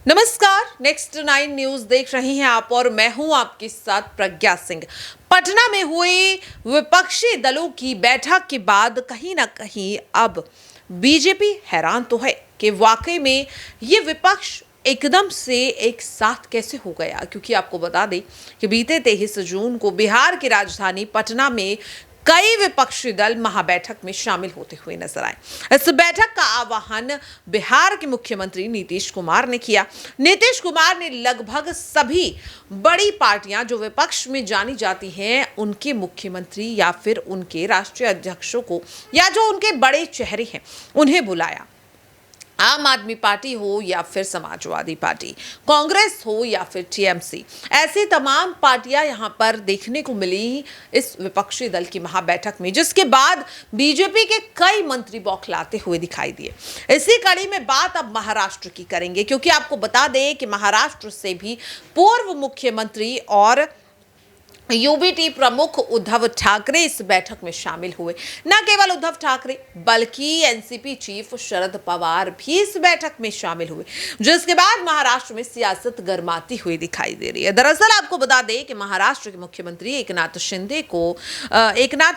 नमस्कार, next 9 news देख रही हैं आप और मैं हूं आपके साथ प्रज्ञा सिंह। पटना में हुई विपक्षी दलों की बैठक के बाद कहीं ना कहीं अब बीजेपी हैरान तो है कि वाकई में ये विपक्ष एकदम से एक साथ कैसे हो गया, क्योंकि आपको बता दें कि बीते 23 जून को बिहार की राजधानी पटना में कई विपक्षी दल महाबैठक में शामिल होते हुए नजर आए। इस बैठक का आह्वान बिहार के मुख्यमंत्री नीतीश कुमार ने किया। नीतीश कुमार ने लगभग सभी बड़ी पार्टियां जो विपक्ष में जानी जाती हैं उनके मुख्यमंत्री या फिर उनके राष्ट्रीय अध्यक्षों को या जो उनके बड़े चेहरे हैं उन्हें बुलाया। आम आदमी पार्टी हो या फिर समाजवादी पार्टी, कांग्रेस हो या फिर टीएमसी, ऐसी तमाम पार्टियां यहां पर देखने को मिली इस विपक्षी दल की महाबैठक में, जिसके बाद बीजेपी के कई मंत्री बौखलाते हुए दिखाई दिए। इसी कड़ी में बात अब महाराष्ट्र की करेंगे, क्योंकि आपको बता दें कि महाराष्ट्र से भी पूर्व मुख्यमंत्री और यूबीटी प्रमुख उद्धव ठाकरे इस बैठक में शामिल हुए। न केवल उद्धव ठाकरे बल्कि एनसीपी चीफ शरद पवार भी इस बैठक में शामिल हुए, जिसके बाद महाराष्ट्र में सियासत गर्माती हुई दिखाई दे रही है। दरअसल आपको बता दें कि महाराष्ट्र के मुख्यमंत्री एकनाथ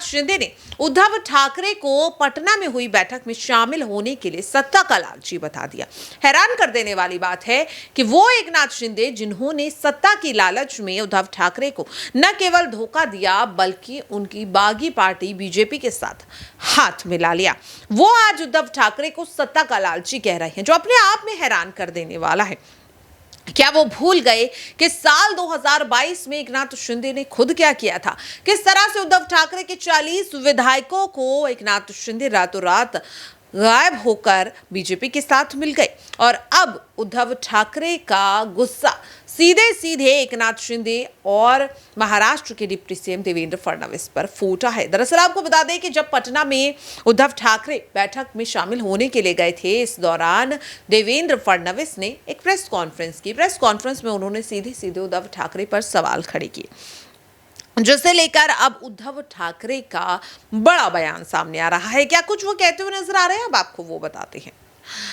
शिंदे ने उद्धव ठाकरे को पटना में हुई बैठक में शामिल होने के लिए सत्ता का लालची बता दिया। हैरान कर देने वाली बात है कि वो एकनाथ शिंदे जिन्होंने सत्ता की लालच में उद्धव ठाकरे को न केवल धोखा दिया बल्कि उनकी बागी पार्टी बीजेपी के साथ हाथ मिला लिया, वो आज उद्धव ठाकरे को सत्ता का लालची कह रहे हैं, जो अपने आप में हैरान कर देने वाला है। क्या वो भूल गए कि साल 2022 में एकनाथ शिंदे ने खुद क्या किया था? किस तरह से उद्धव ठाकरे के 40 विधायकों को एकनाथ शिंदे रातों रात गायब होकर बीजेपी के साथ मिल गए और अब उद्धव ठाकरे का गुस्सा सीधे सीधे एकनाथ शिंदे और महाराष्ट्र के डिप्टी सीएम देवेंद्र फडणवीस पर फूटा है। दरअसल आपको बता दें कि जब पटना में उद्धव ठाकरे बैठक में शामिल होने के लिए गए थे, इस दौरान देवेंद्र फडणवीस ने एक प्रेस कॉन्फ्रेंस की। प्रेस कॉन्फ्रेंस में उन्होंने सीधे सीधे उद्धव ठाकरे पर सवाल खड़े किए, जिसे लेकर अब उद्धव ठाकरे का बड़ा बयान सामने आ रहा है। क्या कुछ वो कहते हुए नजर आ रहे हैं, अब आपको वो बताते हैं।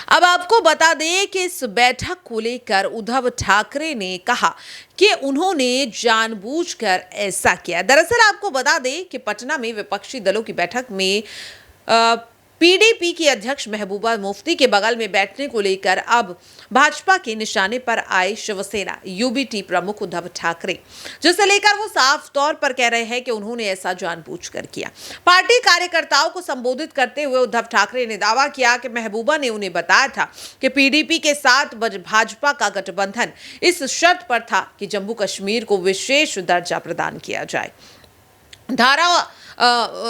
अब आपको बता दें कि इस बैठक को लेकर उद्धव ठाकरे ने कहा कि उन्होंने जानबूझकर ऐसा किया। दरअसल आपको बता दें कि पटना में विपक्षी दलों की बैठक में पीडीपी की अध्यक्ष महबूबा मुफ्ती के बगल में बैठने को लेकर अब भाजपा के निशाने पर आए शिवसेना यूबीटी प्रमुख उद्धव ठाकरे, जिसे लेकर वो साफ तौर पर कह रहे हैं कि उन्होंने ऐसा जानबूझकर किया। पार्टी कार्यकर्ताओं को संबोधित करते हुए उद्धव ठाकरे ने दावा किया कि महबूबा ने उन्हें बताया था कि पीडीपी के साथ भाजपा का गठबंधन इस शर्त पर था कि जम्मू कश्मीर को विशेष दर्जा प्रदान किया जाए।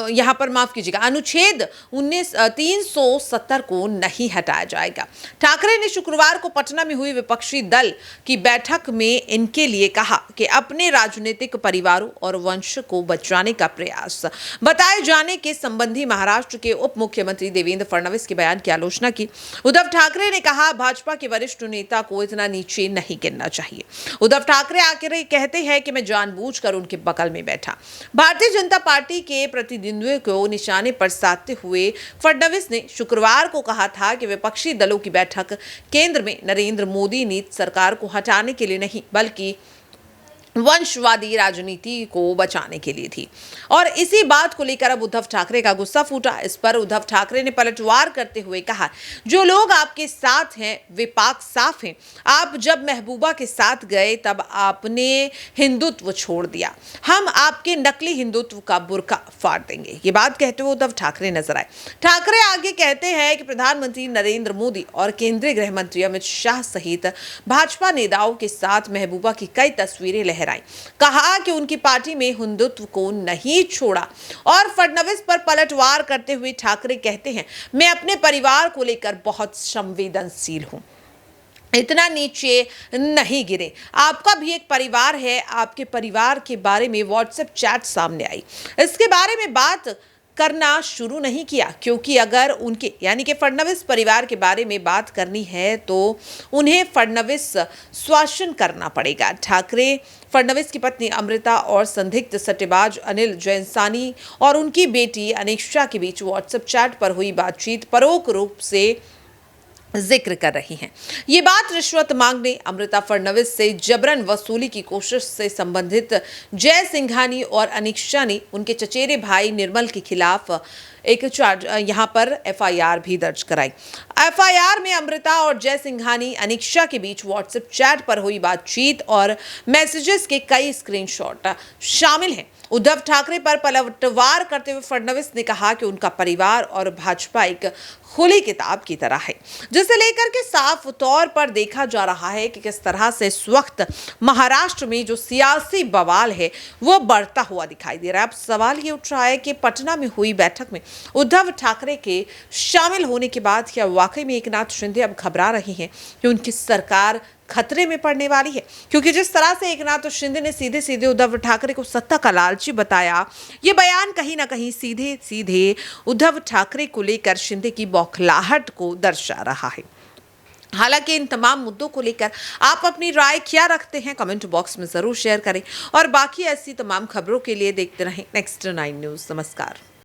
यहां पर माफ कीजिएगा, अनुच्छेद 370 को नहीं हटाया जाएगा। ठाकरे ने शुक्रवार को पटना में हुई विपक्षी दल की बैठक में इनके लिए कहा कि अपने राजनीतिक परिवारों और वंश को बचाने का प्रयास बताए जाने के संबंधी महाराष्ट्र के उप मुख्यमंत्री देवेंद्र फडणवीस के बयान की आलोचना की। उद्धव ठाकरे ने कहा, भाजपा के वरिष्ठ नेता को इतना नीचे नहीं गिरना चाहिए। उद्धव ठाकरे आखिर कहते हैं कि मैं जानबूझकर उनके बगल में बैठा। भारतीय जनता पार्टी के प्रतिद्वंद्वियों को निशाने पर साधते हुए फडणवीस ने शुक्रवार को कहा था कि विपक्षी दलों की बैठक केंद्र में नरेंद्र मोदी नीति सरकार को हटाने के लिए नहीं बल्कि वंशवादी राजनीति को बचाने के लिए थी। और इसी बात को लेकर अब उद्धव ठाकरे का गुस्सा फूटा। इस पर उद्धव ठाकरे ने पलटवार करते हुए कहा, जो लोग आपके साथ हैं वे पाक साफ हैं। आप जब महबूबा के साथ गए तब आपने हिंदुत्व छोड़ दिया, हम आपके नकली हिंदुत्व का बुर्का फाड़ देंगे। ये बात कहते हुए उद्धव ठाकरे नजर आए। ठाकरे आगे कहते हैं कि प्रधानमंत्री नरेंद्र मोदी और केंद्रीय गृह मंत्री अमित शाह सहित भाजपा नेताओं के साथ महबूबा की कई तस्वीरें कहा कि उनकी पार्टी में हिंदुत्व को नहीं छोड़ा। और फडणवीस पर पलटवार करते हुए ठाकरे कहते हैं, मैं अपने परिवार को लेकर बहुत संवेदनशील हूं, इतना नीचे नहीं गिरे। आपका भी एक परिवार है। आपके परिवार के बारे में व्हाट्सएप चैट सामने आई, इसके बारे में बात करना शुरू नहीं किया, क्योंकि अगर उनके यानी कि फडणवीस परिवार के बारे में बात करनी है तो उन्हें फडणवीस शासन करना पड़ेगा। ठाकरे फडणवीस की पत्नी अमृता और संदिग्ध सट्टेबाज अनिल जैनसानी और उनकी बेटी अनीक्षा के बीच व्हाट्सएप चैट पर हुई बातचीत परोक्ष रूप से जिक्र कर रही हैं। ये बात रिश्वत मांगने, अमृता फडणवीस से जबरन वसूली की कोशिश से संबंधित जय सिंघानी और अनीक्षा ने उनके चचेरे भाई निर्मल के खिलाफ एक चार्ज यहां पर एफआईआर भी दर्ज कराई। एफआईआर में अमृता और जय सिंघानी अनीक्षा के बीच व्हाट्सएप चैट पर हुई बातचीत और मैसेजेस के कई स्क्रीनशॉट शामिल हैं। उद्धव ठाकरे पर पलटवार करते हुए फडणवीस ने कहा कि उनका परिवार और भाजपा एक खुली किताब की तरह है, जिसे लेकर के साफ तौर पर देखा जा रहा है कि किस तरह से इस वक्त महाराष्ट्र में जो सियासी बवाल है वो बढ़ता हुआ दिखाई दे रहा है। अब सवाल ये उठ रहा है कि पटना में हुई बैठक में उद्धव ठाकरे के शामिल होने के बाद क्या वाकई में एकनाथ शिंदे अब घबरा रही हैं कि उनकी सरकार खतरे में पड़ने वाली है? क्योंकि जिस तरह से एकनाथ शिंदे ने सीधे सीधे उद्धव ठाकरे को सत्ता का लालची बताया, ये बयान कहीं ना कहीं सीधे सीधे उद्धव ठाकरे को लेकर शिंदे की बौखलाहट को दर्शा रहा है। हालांकि इन तमाम मुद्दों को लेकर आप अपनी राय क्या रखते हैं, कमेंट बॉक्स में जरूर शेयर करें और बाकी ऐसी तमाम खबरों के लिए देखते रहें नेक्स्ट 9 न्यूज़। नमस्कार।